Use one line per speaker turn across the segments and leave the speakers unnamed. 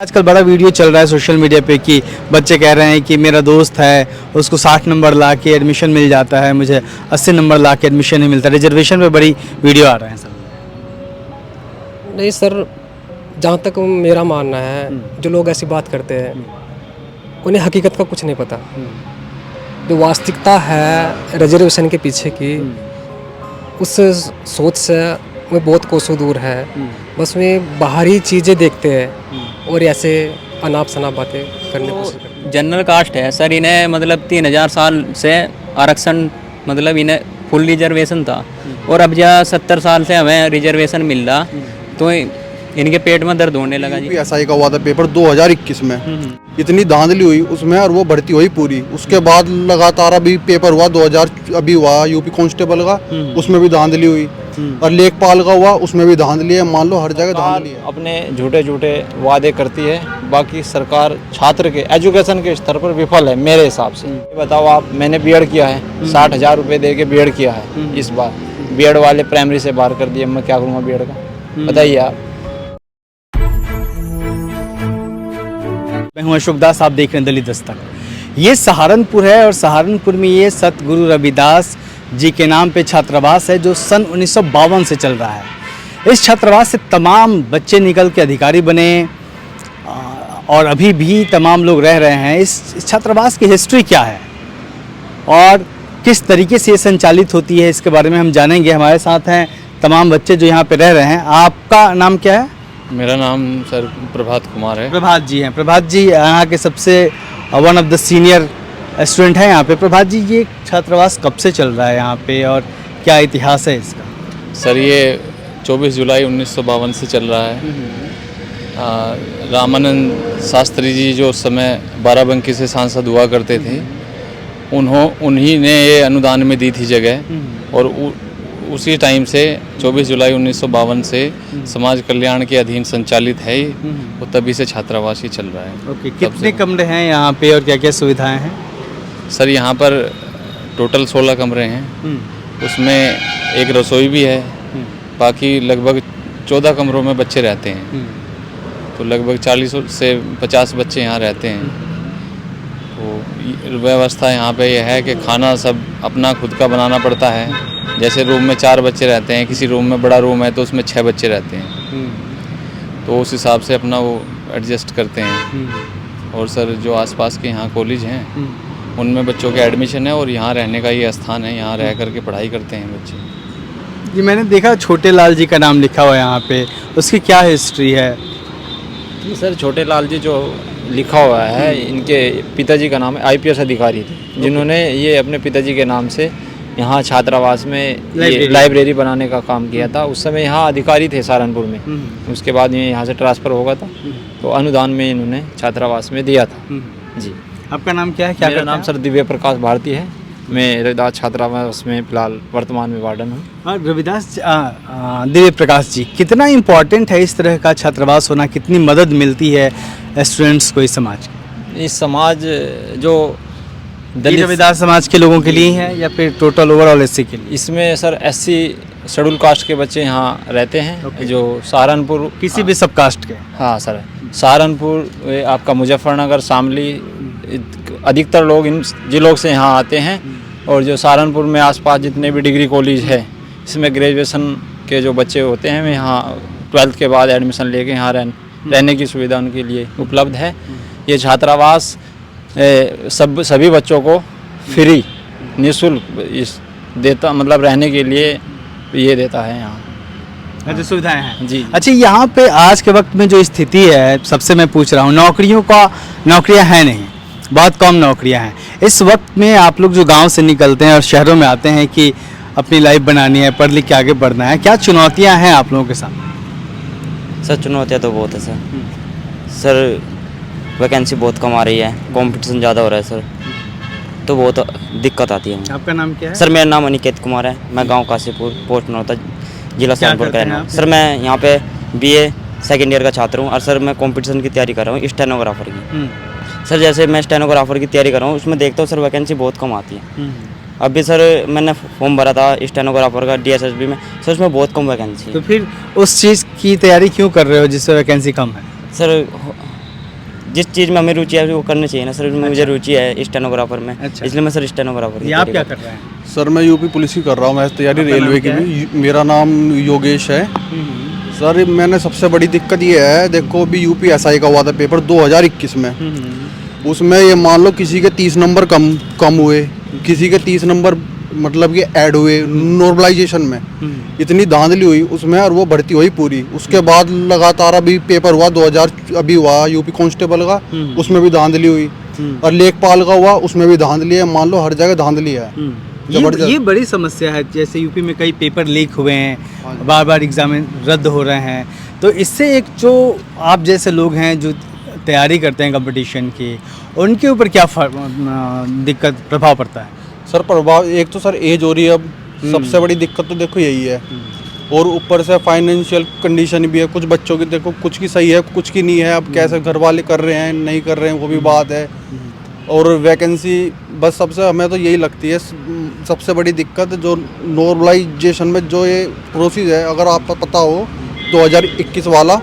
आजकल बड़ा वीडियो चल रहा है सोशल मीडिया पे कि बच्चे कह रहे हैं कि मेरा दोस्त है उसको 60 नंबर ला के एडमिशन मिल जाता है, मुझे 80 नंबर ला के एडमिशन नहीं मिलता। रिजर्वेशन पे बड़ी वीडियो आ रहे हैं सर।
नहीं सर, जहाँ तक मेरा मानना है जो लोग ऐसी बात करते हैं उन्हें हकीकत का कुछ नहीं पता। जो वास्तविकता है रिजर्वेशन के पीछे की, उस सोच से वो बहुत कोसों दूर है। बस वे बाहरी चीज़ें देखते हैं और ऐसे अनाप शनाप बातें करने की कोशिश करते हैं।
जनरल कास्ट है सर, इन्हें मतलब 3000 साल से आरक्षण, मतलब इन्हें फुल रिजर्वेशन था और अब जा 70 साल से हमें रिजर्वेशन मिल रहा, तो इनके पेट में दर्द होने लगा जी।
एसआई का हुआ था पेपर 2021 में, इतनी धांधली हुई उसमें और वो भर्ती हुई पूरी। उसके बाद लगातार अभी पेपर हुआ 2000 अभी हुआ यूपी कांस्टेबल का, उसमें भी धांधली हुई और लेखपाल का हुआ, उसमें भी धांधली है। मान लो हर जगह धांधली है।
अपने झूठे झूठे वादे करती है, बाकी सरकार छात्र के एजुकेशन के स्तर पर विफल है मेरे हिसाब से। बताओ आप, मैंने बीएड किया है, 60,000 रुपये दे के बीएड किया है। इस बार बीएड वाले प्राइमरी से बाहर कर दिए, मैं क्या करूँगा बीएड का, बताइए आप।
मैं हूं अशोक दास, आप देख रहे हैं दिल्ली दस्तक। ये सहारनपुर है और सहारनपुर में ये संत गुरु रविदास जी के नाम पे छात्रावास है जो सन 1952 से चल रहा है। इस छात्रावास से तमाम बच्चे निकल के अधिकारी बने और अभी भी तमाम लोग रह रहे हैं। इस छात्रावास की हिस्ट्री क्या है और किस तरीके से ये संचालित होती है, इसके बारे में हम जानेंगे। हमारे साथ हैं तमाम बच्चे जो यहाँ पे रह रहे हैं। आपका नाम क्या है?
मेरा नाम सर प्रभात कुमार है।
प्रभात जी हैं। प्रभात जी यहाँ के सबसे one of the senior student हैं यहाँ पे। प्रभात जी, ये छात्रावास कब से चल रहा है यहाँ पे और क्या इतिहास है इसका?
सर ये 24 जुलाई 1952 से चल रहा है। रामानंद शास्त्री जी जो उस समय बाराबंकी से सांसद हुआ करते थे, उन्हीं ने ये अनुदान में दी थी जगह और उसी टाइम से 24 जुलाई 1952 से समाज कल्याण के अधीन संचालित है वो, तभी से छात्रावास ही चल रहा है।
ओके, कितने कमरे हैं यहाँ पे और क्या क्या सुविधाएं हैं?
सर यहाँ पर टोटल 16 कमरे हैं, उसमें एक रसोई भी है, बाकी लगभग 14 कमरों में बच्चे रहते हैं, तो लगभग 40 से 50 बच्चे यहाँ रहते हैं। तो व्यवस्था यहाँ पे यह है कि खाना सब अपना खुद का बनाना पड़ता है। जैसे रूम में 4 बच्चे रहते हैं, किसी रूम में बड़ा रूम है तो उसमें 6 बच्चे रहते हैं, तो उस हिसाब से अपना वो एडजस्ट करते हैं। और सर जो आसपास के यहाँ कॉलेज हैं उनमें बच्चों के एडमिशन है और यहाँ रहने का ये स्थान है, यहाँ रह करके पढ़ाई करते हैं बच्चे।
जी, मैंने देखा छोटे लाल जी का नाम लिखा हुआ है यहाँ पे, उसकी क्या हिस्ट्री है?
सर छोटे लाल जी जो लिखा हुआ है, इनके पिताजी का नाम है आईपीएस अधिकारी थे, जिन्होंने ये अपने पिताजी के नाम से यहाँ छात्रावास में लाइब्रेरी बनाने का काम किया था। उस समय यहाँ अधिकारी थे सहारनपुर में, उसके बाद ये यहाँ से ट्रांसफ़र होगा था, तो अनुदान में इन्होंने छात्रावास में दिया था। जी,
आपका नाम क्या है? क्या
मेरा नाम सर दिव्य प्रकाश भारती है। मैं रविदास छात्रावास में फिलहाल वर्तमान में वार्डन हूँ।
रविदास दिव्य प्रकाश जी, कितना इम्पोर्टेंट है इस तरह का छात्रावास होना? कितनी मदद मिलती है स्टूडेंट्स को इस समाज की?
इस समाज जो
दलित रविदास समाज के लोगों के लिए है या फिर टोटल ओवरऑल एससी के लिए?
इसमें सर एससी शेड्यूल कास्ट के बच्चे यहाँ रहते हैं, जो सहारनपुर
किसी भी सब कास्ट के?
हाँ सर, सहारनपुर, आपका मुजफ्फरनगर, शामली, अधिकतर लोग इन जिलों से यहाँ आते हैं। और जो सहारनपुर में आसपास जितने भी डिग्री कॉलेज है, इसमें ग्रेजुएशन के जो बच्चे होते हैं वे यहाँ 12th के बाद एडमिशन लेके यहाँ रहने की सुविधा उनके लिए उपलब्ध है। ये छात्रावास सभी बच्चों को फ्री निःशुल्क देता, मतलब रहने के लिए ये देता है यहाँ।
अच्छा, सुविधाएं हैं
जी।
अच्छा, यहाँ पे आज के वक्त में जो स्थिति है, सबसे मैं पूछ रहा हूँ, नौकरियाँ हैं नहीं, बहुत कम नौकरियाँ हैं। इस वक्त में आप लोग जो गांव से निकलते हैं और शहरों में आते हैं कि अपनी लाइफ बनानी है, पढ़ लिख के आगे बढ़ना है, क्या चुनौतियाँ हैं आप लोगों के साथ?
सर चुनौतियाँ तो बहुत है सर। सर वैकेंसी बहुत कम आ रही है, कंपटीशन ज़्यादा हो रहा है सर, तो बहुत दिक्कत आती है।
आपका नाम क्या है?
सर मेरा नाम अनिकेत कुमार है, मैं गांव काशीपुर, पोस्ट नौता, जिला सहारनपुर का रहना हूँ। सर मैं यहाँ पे बीए सेकेंड ईयर का छात्र हूँ और सर मैं कंपटीशन की तैयारी कर रहा हूँ स्टेनोग्राफर की। सर जैसे मैं स्टेनोग्राफर की तैयारी कर रहा हूँ, उसमें देखता हूँ सर वैकेंसी बहुत कम आती है। अभी सर मैंने फॉर्म भरा था स्टेनोग्राफर का डीएसएसबी में, सर उसमें बहुत कम वैकेंसी है।
तो फिर उस चीज़ की तैयारी क्यों कर रहे हो जिससे वैकेंसी कम है?
सर जिस चीज़ में हमें रुचि है वो करनी चाहिए ना सर। मुझे रुचि है स्टेनोग्राफर में,
अच्छा।
इसलिए मैं सर स्टेनोग्राफर
ये आप क्या कर रहे हैं?
सर मैं यूपी पुलिस की कर रहा हूँ, मैं तैयारी
आपका नाम
रेलवे की
क्या
भी। मेरा नाम योगेश है। सर मैंने सबसे बड़ी दिक्कत ये है, देखो अभी यूपी एसआई का हुआ था पेपर 2021 में, उसमें ये मान लो किसी के 30 नंबर कम हुए, किसी के 30 नंबर मतलब कि ऐड हुए नॉर्मलाइजेशन में। इतनी धांधली हुई उसमें और वो भर्ती हुई पूरी। उसके बाद लगातार अभी पेपर हुआ 2000 अभी हुआ यूपी कांस्टेबल का, उसमें भी धांधली हुई। और लेखपाल का हुआ, उसमें भी धांधली है। मान लो हर जगह धांधली है।
ये बड़ी समस्या है। जैसे यूपी में कई पेपर लीक हुए हैं, बार बार एग्जाम रद्द हो रहे हैं, तो इससे एक जो आप जैसे लोग हैं जो तैयारी करते हैं कंपटीशन की, उनके ऊपर क्या दिक्कत प्रभाव पड़ता है?
सर प्रभाव एक तो सर एज हो रही है अब, सबसे बड़ी दिक्कत तो देखो यही है। और ऊपर से फाइनेंशियल कंडीशन भी है। कुछ बच्चों की देखो कुछ की सही है, कुछ की नहीं है। अब कैसे घर वाले कर रहे हैं नहीं कर रहे हैं वो भी बात है। और वैकेंसी बस सबसे हमें तो यही लगती है सबसे बड़ी दिक्कत, जो नॉर्मलाइजेशन में जो ये प्रोसेस है, अगर आपको पता हो 2021 वाला,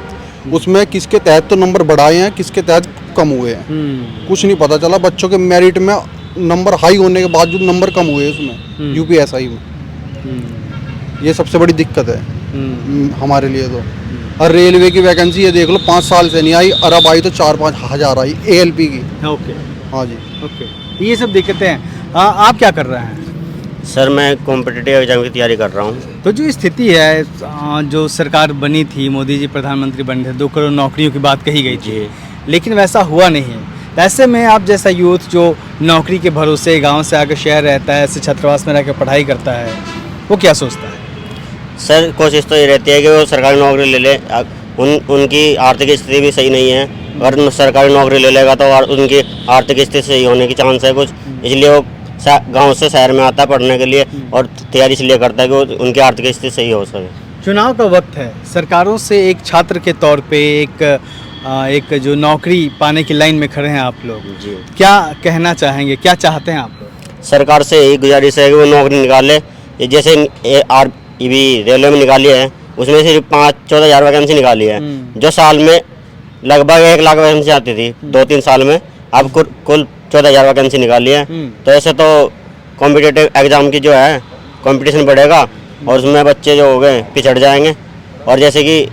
उसमें किसके तहत तो नंबर बढ़ाए हैं, किसके तहत कम हुए हैं, कुछ नहीं पता चला। बच्चों के मेरिट में नंबर हाई होने के बावजूद नंबर कम हुए उसमें यूपीएसआई में। ये सबसे बड़ी दिक्कत है हमारे लिए तो। और रेलवे की वैकेंसी ये देख लो 5 साल से नहीं आई, और अब आई तो 4-5 हज़ार आई एएलपी की।
ओके,
हाँ जी।
ओके, ये सब दिक्कतें हैं। आप क्या कर रहे हैं?
सर मैं कॉम्पिटिटिव एग्जाम की तैयारी कर रहा हूँ।
तो जो स्थिति है, जो सरकार बनी थी, मोदी जी प्रधानमंत्री बने थे, 2 करोड़ नौकरियों की बात कही गई थी, लेकिन वैसा हुआ नहीं है। ऐसे में आप जैसा यूथ जो नौकरी के भरोसे गांव से आकर शहर रहता है, ऐसे छात्रावास में रहकर पढ़ाई करता है, वो क्या सोचता है?
सर कोशिश तो ये रहती है कि वो सरकारी नौकरी ले ले। उनकी आर्थिक स्थिति भी सही नहीं है, अगर सरकारी नौकरी ले लेगा तो उनकी आर्थिक स्थिति सही होने की चांस है कुछ, इसलिए वो गांव से शहर में आता है पढ़ने के लिए, और तैयारी इसलिए करता है कि उनकी आर्थिक स्थिति सही हो सके।
चुनाव का वक्त है, सरकारों से एक छात्र के तौर पे एक जो नौकरी पाने की लाइन में खड़े हैं आप लोग,
जी
क्या कहना चाहेंगे, क्या चाहते हैं आप लोग?
सरकार से यही गुजारिश है कि वो नौकरी निकाले। जैसे रेलवे में निकाली है, उसमें सिर्फ 14 हज़ार वैकेंसी निकाली है, जो साल में लगभग 1 लाख वैकेंसी आती थी 2-3 साल में, अब कुल 14 हज़ार वैकेंसी निकाली है। तो ऐसे तो कॉम्पिटिटिव एग्ज़ाम की जो है कंपटीशन बढ़ेगा, और उसमें बच्चे जो हो गए पिछड़ जाएंगे। और जैसे कि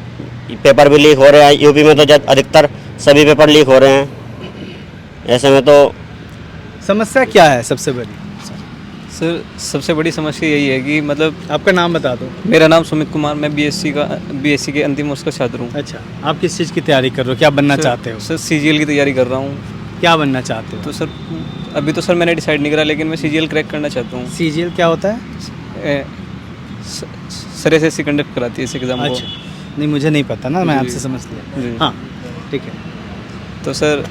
पेपर भी लीक हो रहे हैं यूपी में, तो अधिकतर सभी पेपर लीक हो रहे हैं। ऐसे में तो
समस्या क्या है सबसे बड़ी?
सर सबसे बड़ी समस्या यही है कि मतलब
आपका नाम बता दो।
मेरा नाम सुमित कुमार, मैं बीएससी के अंतिम वर्ष का छात्र हूँ।
अच्छा, आप किस चीज़ की तैयारी कर रहे हो, क्या बनना चाहते हो?
सर सीजीएल की तैयारी कर रहा हूँ।
क्या बनना चाहते हो?
तो सर अभी तो सर मैंने डिसाइड नहीं करा, लेकिन मैं सीजीएल क्रैक करना चाहता हूँ।
सीजीएल क्या होता है?
सर एसएससी कंडक्ट कराती है इस एग्ज़ाम को।
अच्छा, नहीं मुझे नहीं पता ना, मैं
जी।
आपसे समझ लिया।
जी।
हाँ ठीक है।
तो सर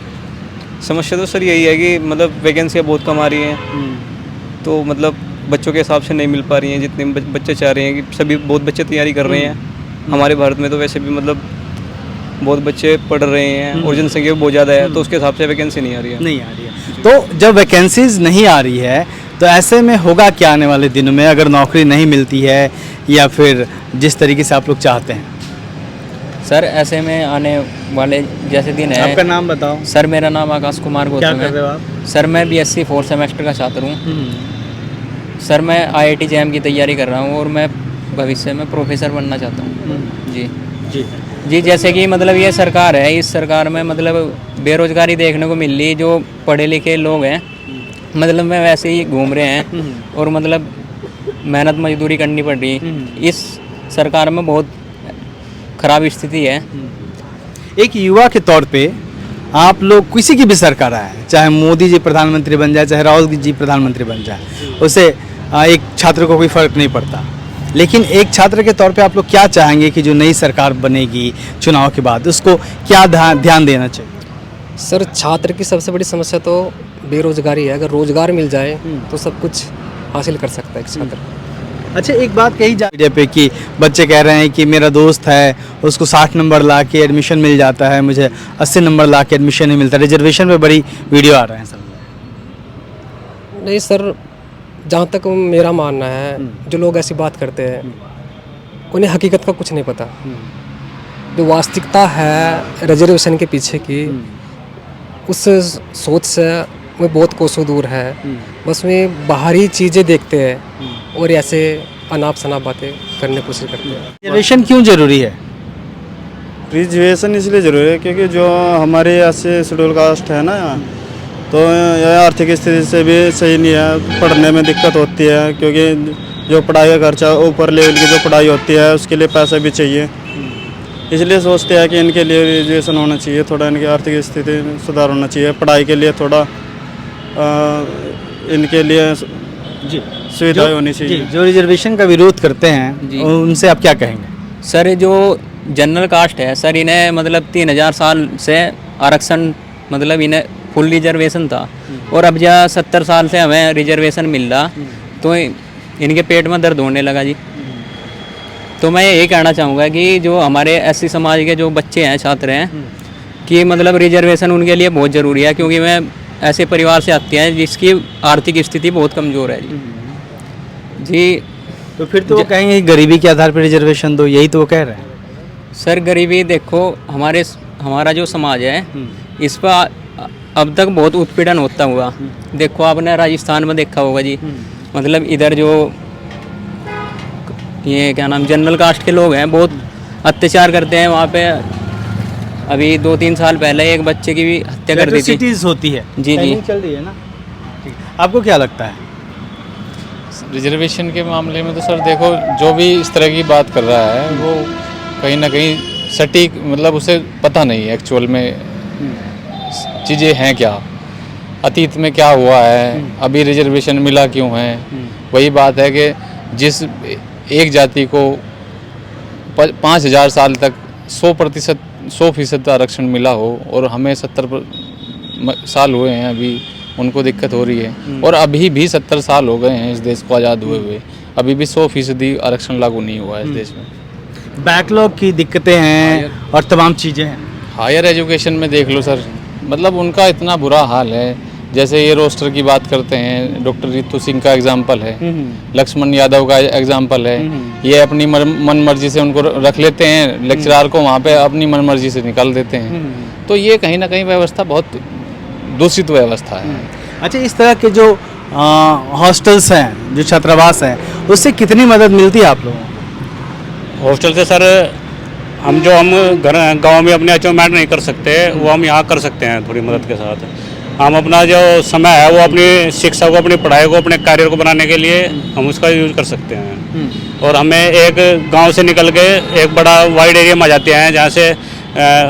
समस्या तो सर यही है कि मतलब वैकेंसियाँ बहुत कम आ रही हैं, तो मतलब बच्चों के हिसाब से नहीं मिल पा रही हैं जितने बच्चे चाह रहे हैं। कि सभी बहुत बच्चे तैयारी कर रहे हैं हमारे भारत में, तो वैसे भी मतलब बहुत बच्चे पढ़ रहे हैं और जनसंख्या बहुत ज़्यादा है, तो उसके हिसाब से वैकेंसी नहीं आ रही है।
नहीं आ रही है। तो जब वैकेंसीज नहीं आ रही है तो ऐसे में होगा क्या आने वाले दिनों में, अगर नौकरी नहीं मिलती है या फिर जिस तरीके से आप लोग चाहते हैं?
सर ऐसे में आने वाले जैसे दिन है।
आपका नाम बताओ।
सर मेरा नाम आकाश कुमार
क्या
गौतम
कर रहे हो
है।
आप?
सर मैं बीएससी 4th सेमेस्टर का छात्र हूँ। सर मैं आईआईटी जैम की तैयारी कर रहा हूँ, और मैं भविष्य में प्रोफेसर बनना चाहता हूँ। जी
जी
जी। जैसे कि मतलब ये सरकार है, इस सरकार में मतलब बेरोजगारी देखने को मिल रही, जो पढ़े लिखे लोग हैं मतलब में वैसे ही घूम रहे हैं, और मतलब मेहनत मजदूरी करनी पड़ रही है। इस सरकार में बहुत ख़राब स्थिति है।
एक युवा के तौर पे आप लोग किसी की भी सरकार आए, चाहे मोदी जी प्रधानमंत्री बन जाए, चाहे राहुल जी प्रधानमंत्री बन जाए, उससे एक छात्र को कोई फ़र्क नहीं पड़ता, लेकिन एक छात्र के तौर पे आप लोग क्या चाहेंगे कि जो नई सरकार बनेगी चुनाव के बाद, उसको क्या ध्यान देना चाहिए?
सर छात्र की सबसे बड़ी समस्या तो बेरोजगारी है। अगर रोजगार मिल जाए तो सब कुछ हासिल कर सकता है एक छात्र।
अच्छा, एक बात कही जा मीडिया पे कि बच्चे कह रहे हैं कि मेरा दोस्त है, उसको 60 नंबर ला के एडमिशन मिल जाता है, मुझे 80 नंबर ला के एडमिशन नहीं मिलता। रिजर्वेशन पे बड़ी वीडियो आ रहे हैं सब।
नहीं सर, जहाँ तक मेरा मानना है, जो लोग ऐसी बात करते हैं उन्हें हकीकत का कुछ नहीं पता। जो वास्तविकता है रिजर्वेशन के पीछे की, उस सोच से मैं बहुत कोसों दूर है। बस में बाहरी चीज़ें देखते हैं और ऐसे अनाप शनाप बातें करने की कोशिश करते हैं।
रिजर्वेशन क्यों जरूरी है?
रिजर्वेशन इसलिए ज़रूरी है क्योंकि जो हमारे यहाँ से शेड्यूल कास्ट है ना यहाँ, तो यह आर्थिक स्थिति से भी सही नहीं है, पढ़ने में दिक्कत होती है क्योंकि जो पढ़ाई का खर्चा ऊपर लेवल की जो पढ़ाई होती है उसके लिए पैसा भी चाहिए। इसलिए सोचते हैं कि इनके लिए रिजर्वेशन होना चाहिए, थोड़ा इनकी आर्थिक स्थिति में सुधार होना चाहिए, पढ़ाई के लिए थोड़ा इनके लिए सुविधाएं होनी चाहिए।
जो रिजर्वेशन का विरोध करते हैं
जी।
उनसे आप क्या कहेंगे?
सर ये जो जनरल कास्ट है सर, इन्हें मतलब 3000 साल से आरक्षण मतलब इन्हें फुल रिजर्वेशन था, और अब जहाँ 70 साल से हमें रिजर्वेशन मिल रहा तो इनके पेट में दर्द होने लगा जी। तो मैं यही कहना चाहूँगा कि जो हमारे एससी समाज के जो बच्चे हैं, छात्र हैं, कि मतलब रिजर्वेशन उनके लिए बहुत ज़रूरी है, क्योंकि मैं ऐसे परिवार से आते हैं जिसकी आर्थिक स्थिति बहुत कमज़ोर है जी।
तो फिर तो वो कहेंगे कि गरीबी के आधार पर रिजर्वेशन दो, यही तो वो कह रहे हैं।
सर गरीबी देखो, हमारा जो समाज है इस पर अब तक बहुत उत्पीड़न होता हुआ देखो, आपने राजस्थान में देखा होगा जी। मतलब इधर जो ये क्या नाम जनरल कास्ट के लोग हैं बहुत अत्याचार करते हैं वहाँ पे। अभी 2-3 साल पहले एक बच्चे की भी हत्या कर दी थी।
एट्रोसिटीज होती है।
जी।
चल रही है ना। आपको क्या लगता है?
रिजर्वेशन के मामले में तो सर देखो, जो भी इस तरह की बात कर रहा है वो कहीं ना कहीं सटीक, मतलब उसे पता नहीं है एक्चुअल में चीज़ें हैं क्या, अतीत में क्या हुआ है, अभी रिजर्वेशन मिला क्यों है। वही बात है कि जिस एक जाति को 5000 साल तक 100% आरक्षण मिला हो और हमें 70 साल हुए हैं अभी उनको दिक्कत हो रही है, और अभी भी 70 साल हो गए हैं इस देश को आज़ाद हुए, अभी भी 100% आरक्षण लागू नहीं हुआ है इस देश में।
बैकलॉग की दिक्कतें हैं और तमाम चीज़ें हैं।
हायर एजुकेशन में देख लो सर, मतलब उनका इतना बुरा हाल है। जैसे ये रोस्टर की बात करते हैं, डॉक्टर रितु सिंह का एग्जाम्पल है, लक्ष्मण यादव का एग्जाम्पल है। ये अपनी मन मर्जी से उनको रख लेते हैं, लेक्चरार को वहाँ पे अपनी मन मर्जी से निकाल देते हैं। तो ये कहीं ना कहीं व्यवस्था बहुत दूषित व्यवस्था है।
अच्छा, इस तरह के जो हॉस्टल्स हैं, जो छात्रावास हैं, उससे कितनी मदद मिलती है आप लोगों को?
हॉस्टल से सर हम घर गांव में अपने अचीवमेंट नहीं कर सकते वो हम यहाँ कर सकते हैं थोड़ी मदद के साथ। हम अपना जो समय है वो अपनी शिक्षा को, अपनी पढ़ाई को, अपने करियर को बनाने के लिए हम उसका यूज कर सकते हैं। और हमें एक गांव से निकल के एक बड़ा वाइड एरिया में आ जाते हैं जहाँ से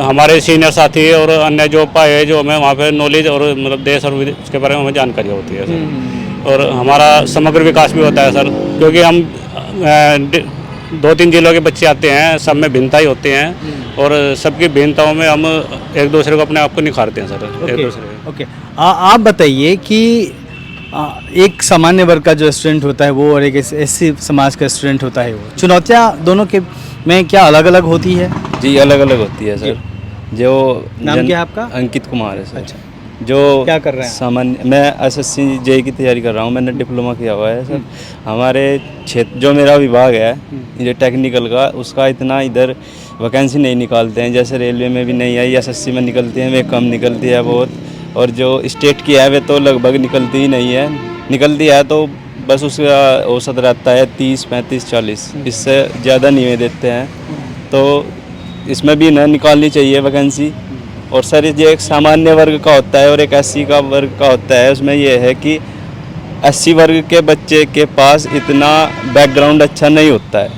हमारे सीनियर साथी और अन्य जो पाए जो हमें वहाँ पे नॉलेज और मतलब देश और विदेश के बारे में हमें जानकारी होती है सर। और हमारा समग्र विकास भी होता है सर, क्योंकि हम 2-3 जिलों के बच्चे आते हैं, सब में भिन्नताएं होते हैं और सबकी भिन्नताओं में हम एक दूसरे को अपने आप को निखारते हैं सर। एक दूसरे
ओके, आप बताइए कि एक सामान्य वर्ग का जो स्टूडेंट होता है वो और एक एससी समाज का स्टूडेंट होता है, वो चुनौतियाँ दोनों के में क्या अलग अलग होती है?
जी अलग अलग होती है सर। जो
नाम क्या है आपका?
अंकित कुमार है सर।
अच्छा,
जो
क्या कर रहे हैं?
सामान्य मैं एसएससी जेई की तैयारी कर रहा हूँ, मैंने डिप्लोमा किया हुआ है सर। हमारे क्षेत्र जो मेरा विभाग है ये टेक्निकल का, उसका इतना इधर वैकेंसी नहीं निकालते हैं, जैसे रेलवे में भी नहीं आई, एसएससी में निकलती हैं वे कम निकलती है बहुत, और जो स्टेट की है वे तो लगभग निकलती ही नहीं है, निकलती है तो बस उसका औसत रहता है 30, 35, 40, इससे ज़्यादा नहीं देते हैं। तो इसमें भी ना निकालनी चाहिए वैकेंसी। और सर ये एक सामान्य वर्ग का होता है और एक एससी का वर्ग का होता है। उसमें ये है कि एससी वर्ग के बच्चे के पास इतना बैकग्राउंड अच्छा नहीं होता है,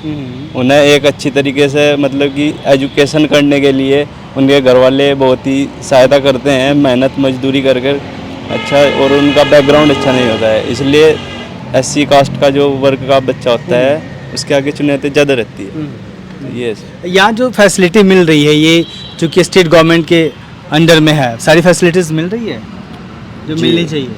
उन्हें एक अच्छी तरीके से मतलब कि एजुकेशन करने के लिए उनके घर वाले बहुत ही सहायता करते हैं, मेहनत मजदूरी कर कर अच्छा, और उनका बैकग्राउंड अच्छा नहीं होता है, इसलिए एससी कास्ट का जो वर्ग का बच्चा होता है उसके आगे चुनौती ज़्यादा रहती है। तो ये
यहाँ जो फैसिलिटी मिल रही है ये चूँकि स्टेट गवर्नमेंट के अंडर में है, सारी फैसिलिटीज़ मिल रही है जो मिलनी चाहिए?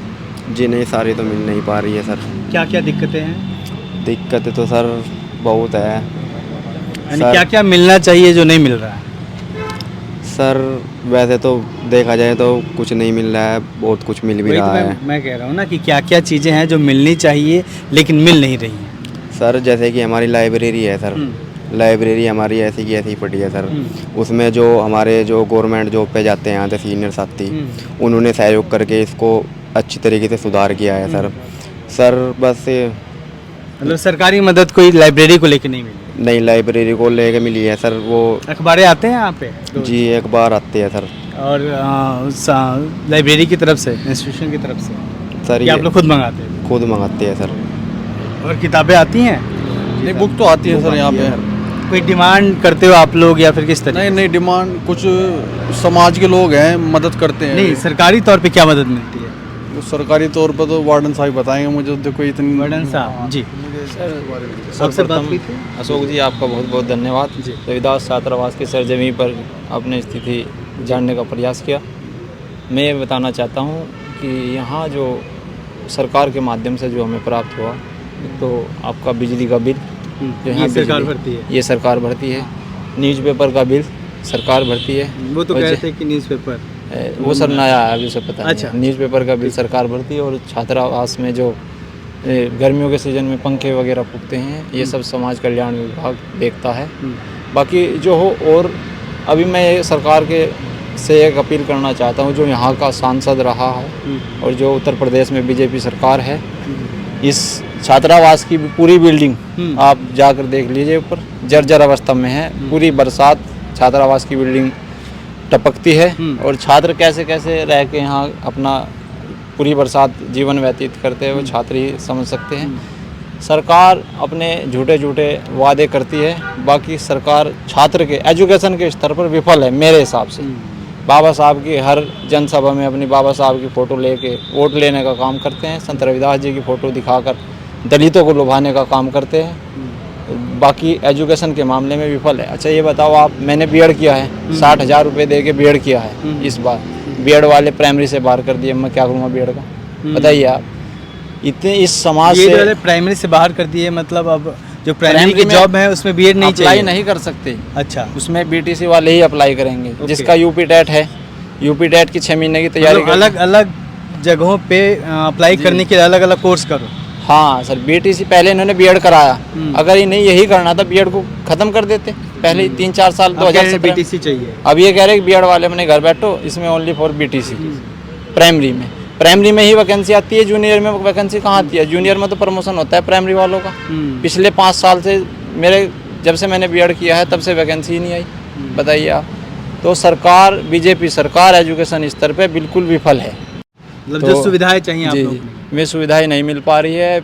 जी नहीं, सारी तो मिल नहीं पा रही है सर।
क्या क्या दिक्कतें हैं?
दिक्कतें तो सर बहुत है।
यानी क्या क्या मिलना चाहिए जो नहीं मिल रहा है?
सर वैसे तो देखा जाए तो कुछ नहीं मिल रहा है, बहुत कुछ मिल भी रहा है।
मैं कह रहा हूँ ना कि क्या क्या चीज़ें हैं जो मिलनी चाहिए लेकिन मिल नहीं रही हैं।
सर जैसे कि हमारी लाइब्रेरी है सर, लाइब्रेरी हमारी ऐसी की ऐसी ही पड़ी है सर। उसमें जो हमारे जो गवर्नमेंट जॉब पे जाते हैं यहाँ से सीनियर साथी, उन्होंने सहयोग करके इसको अच्छी तरीके से सुधार किया है सर। सर बस
मतलब सरकारी मदद कोई लाइब्रेरी को लेके नहीं मिली?
नई लाइब्रेरी को लेके मिली है सर। वो
अखबारें आते हैं यहाँ पे?
जी अखबार आते हैं सर।
और लाइब्रेरी की तरफ से, इंस्टीट्यूशन की तरफ से
सर
कि आप लोग खुद मंगाते हैं?
खुद मंगाते हैं सर।
और किताबें आती हैं?
नहीं, बुक तो आती है सर यहाँ पे।
कोई डिमांड करते हो आप लोग या फिर किस तरह?
नहीं नहीं, डिमांड कुछ समाज के लोग हैं, मदद करते हैं।
नहीं, सरकारी तौर पे क्या मदद मिलती है?
तो सरकारी तौर पर तो वार्डन साहब बताएंगे मुझे, तो कोई इतनी
वार्डन साहब जी
सबसे अशोक जी आपका बहुत बहुत धन्यवाद। रविदास छात्रावास की सरजमी पर अपनी स्थिति जानने का प्रयास किया। मैं ये बताना चाहता हूँ कि यहाँ जो सरकार के माध्यम से जो हमें प्राप्त हुआ, तो आपका बिजली का बिल जो यहाँ
सरकार भरती है,
ये सरकार भरती है। न्यूज़पेपर का बिल सरकार भरती है।
वो तो कह रहे थे कि न्यूज़पेपर
वो सर नया है, अभी उसे पता नहीं।
अच्छा।
न्यूज़पेपर का बिल सरकार भरती है। और छात्रावास में जो गर्मियों के सीज़न में पंखे वगैरह फूकते हैं, ये सब समाज कल्याण विभाग देखता है। बाकी जो हो, और अभी मैं ये सरकार के से एक अपील करना चाहता हूँ, जो यहाँ का सांसद रहा है और जो उत्तर प्रदेश में बीजेपी सरकार है, इस छात्रावास की पूरी बिल्डिंग आप जाकर देख लीजिए, ऊपर जर्जर अवस्था में है। पूरी बरसात छात्रावास की बिल्डिंग टपकती है और छात्र कैसे कैसे रह के यहाँ अपना पूरी बरसात जीवन व्यतीत करते हैं, वो छात्र ही समझ सकते हैं। सरकार अपने झूठे झूठे वादे करती है, बाकी सरकार छात्र के एजुकेशन के स्तर पर विफल है मेरे हिसाब से। बाबा साहब की हर जनसभा में अपनी बाबा साहब की फ़ोटो लेके वोट लेने का काम करते हैं। संत रविदास जी की फ़ोटो दिखाकर दलितों को लुभाने का काम करते हैं। बाकी एजुकेशन के मामले में विफल है। अच्छा ये बताओ आप, मैंने बीएड किया है, 60,000 रुपये दे के बीएड किया है। इस बार बीएड वाले प्राइमरी से बाहर कर दिए, मैं क्या करूँगा बीएड का? बताइए आप। इतने इस समाज से
वाले प्राइमरी से बाहर कर दिए, मतलब अब जो प्राइमरी की जॉब है उसमें बीएड नहीं चाहिए?
अप्लाई नहीं कर सकते।
अच्छा,
उसमें बीटीसी वाले ही अप्लाई करेंगे। जिसका यूपी टेट है, यूपी टेट की 6 महीने की तैयारी
अलग अलग जगहों पे अप्लाई करने के लिए अलग अलग कोर्स करो।
हाँ सर, बीटीसी पहले इन्होंने बीएड कराया। अगर इन्हें यही करना था, बीएड को खत्म कर देते पहले ही 3-4 साल। 2017
बीटीसी चाहिए।
अब ये कह रहे हैं कि बीएड वाले अपने घर बैठो, इसमें ओनली फॉर बीटीसी। प्राइमरी में ही वैकेंसी आती है, जूनियर में वैकेंसी कहाँ आती है? जूनियर में तो प्रमोशन होता है प्राइमरी वालों का। पिछले 5 साल से जब से मैंने बीएड किया है तब से वैकेंसी ही नहीं आई। बताइए आप। तो सरकार, बीजेपी सरकार एजुकेशन स्तर पे बिल्कुल विफल है।
मतलब जो सुविधाएं चाहिए आप लोगों को,
में सुविधाएं नहीं मिल पा रही है।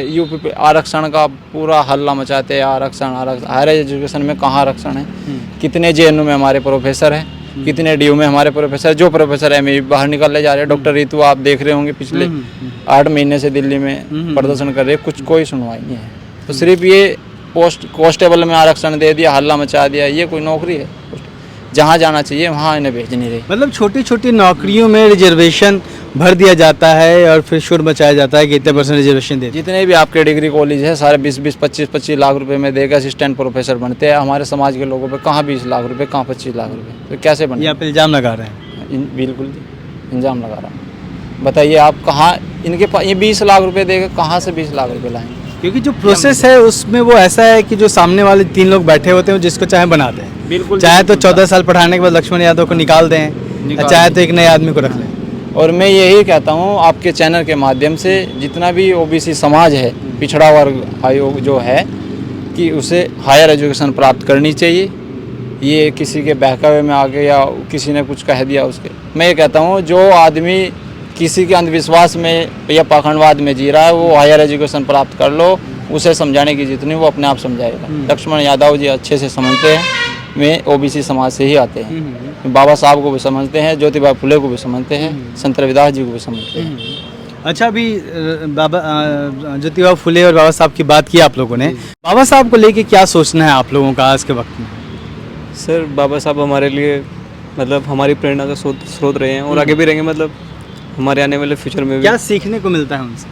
यूपी पे आरक्षण का पूरा हल्ला मचाते हैं। आरक्षण हायर एजुकेशन में कहाँ आरक्षण है? कितने जेएनयू में हमारे प्रोफेसर हैं, कितने डीयू में हमारे प्रोफेसर, जो प्रोफेसर एमए बाहर निकलने जा रहे हैं। डॉक्टर रितु आप देख रहे होंगे, पिछले 8 महीने से दिल्ली में प्रदर्शन कर रहे हैं, कुछ कोई सुनवाई नहीं है। तो सिर्फ ये कांस्टेबल में आरक्षण दे दिया, हल्ला मचा दिया, ये कोई नौकरी है? जहाँ जाना चाहिए वहाँ इन्हें भेज नहीं रही।
मतलब छोटी छोटी नौकरियों में रिजर्वेशन भर दिया जाता है और फिर शोर मचाया जाता है कि इतने % रिजर्वेशन दे।
जितने भी आपके डिग्री कॉलेज है सारे 20-20, 25-25 लाख रुपए में देकर असिस्टेंट प्रोफेसर बनते हैं। हमारे समाज के लोगों पे कहाँ 20 लाख रुपए, कहाँ 25 लाख रुपए? तो कैसे बने?
ये आप इल्ज़ाम लगा रहे हैं?
बिल्कुल जी, इल्ज़ाम लगा रहा हूँ। बताइए आप, कहाँ इनके पास ये 20 लाख रुपए देकर कहाँ से 20 लाख रुपए लाएंगे?
क्योंकि जो प्रोसेस है उसमें वो ऐसा है कि जो सामने वाले 3 लोग बैठे होते हैं जिसको चाहे बना दें।
बिल्कुल,
चाहे तो 14 साल पढ़ाने के बाद लक्ष्मण यादव को निकाल दें, चाहे तो एक नए आदमी को रख लें।
और मैं यही कहता हूँ आपके चैनल के माध्यम से, जितना भी ओबीसी समाज है, पिछड़ा वर्ग आयोग जो है, कि उसे हायर एजुकेशन प्राप्त करनी चाहिए। ये किसी के बहकावे में आके या किसी ने कुछ कह दिया उसके, मैं ये कहता हूँ जो आदमी किसी के अंधविश्वास में या पाखंडवाद में जी रहा है, वो हायर एजुकेशन प्राप्त कर लो। उसे समझाने की जितनी वो अपने आप समझाएगा। लक्ष्मण यादव जी अच्छे से समझते हैं, वे ओबीसी समाज से ही आते हैं। बाबा साहब को भी समझते हैं, ज्योतिबा फुले को भी समझते हैं, संत रविदास जी को भी समझते हैं।
अच्छा, अभी बाबा ज्योतिबा फुले और बाबा साहब की बात की आप लोगों ने, बाबा साहब को लेके क्या सोचना है आप लोगों का आज के वक्त में?
सर बाबा साहब हमारे लिए मतलब हमारी प्रेरणा का स्रोत रहे हैं और आगे भी रहेंगे। मतलब हमारे आने वाले फ्यूचर में भी
क्या सीखने को मिलता है उनसे?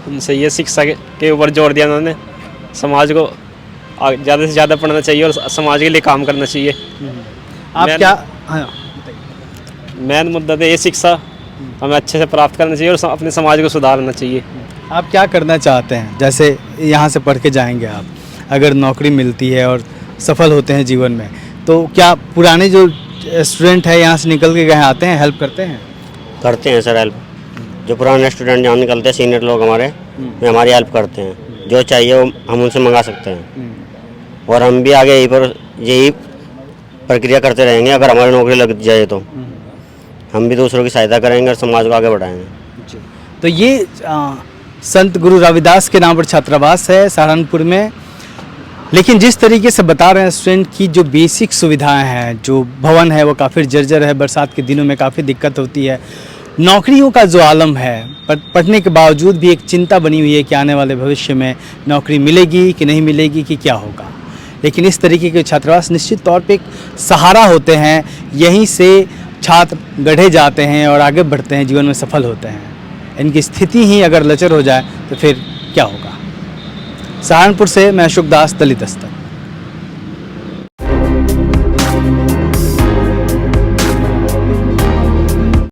उनसे ये शिक्षा के ऊपर जोर दिया उन्होंने। समाज को ज़्यादा से ज़्यादा पढ़ना चाहिए और समाज के लिए काम करना चाहिए।
आप क्या? हाँ,
मेन मुद्दा तो ये शिक्षा हमें अच्छे से प्राप्त करना चाहिए और अपने समाज को सुधारना चाहिए।
आप क्या करना चाहते हैं? जैसे यहाँ से पढ़ के जाएंगे आप, अगर नौकरी मिलती है और सफल होते हैं जीवन में। तो क्या पुराने जो स्टूडेंट है यहाँ से निकल के गए आते हैं, हेल्प करते हैं?
करते हैं सर हेल्प। जो पुराने स्टूडेंट यहाँ निकलते हैं, सीनियर लोग हमारे, वे हमारी हेल्प करते हैं। जो चाहिए वो हम उनसे मंगा सकते हैं, और हम भी आगे यही प्रक्रिया करते रहेंगे। अगर हमारी नौकरी लग जाए तो हम भी दूसरों की सहायता करेंगे और समाज को आगे बढ़ाएंगे।
तो ये संत गुरु रविदास के नाम पर छात्रावास है सहारनपुर में। लेकिन जिस तरीके से बता रहे हैं स्टूडेंट की जो बेसिक सुविधाएं हैं, जो भवन है वो काफ़ी जर्जर है, बरसात के दिनों में काफ़ी दिक्कत होती है। नौकरियों का जो आलम है, पढ़ने के बावजूद भी एक चिंता बनी हुई है कि आने वाले भविष्य में नौकरी मिलेगी कि नहीं मिलेगी, कि क्या होगा। लेकिन इस तरीके के छात्रावास निश्चित तौर पे एक सहारा होते हैं। यहीं से छात्र गढ़े जाते हैं और आगे बढ़ते हैं, जीवन में सफल होते हैं। इनकी स्थिति ही अगर लचर हो जाए तो फिर क्या होगा। सहारनपुर से मैं अशोक दास, दलित दस्तक।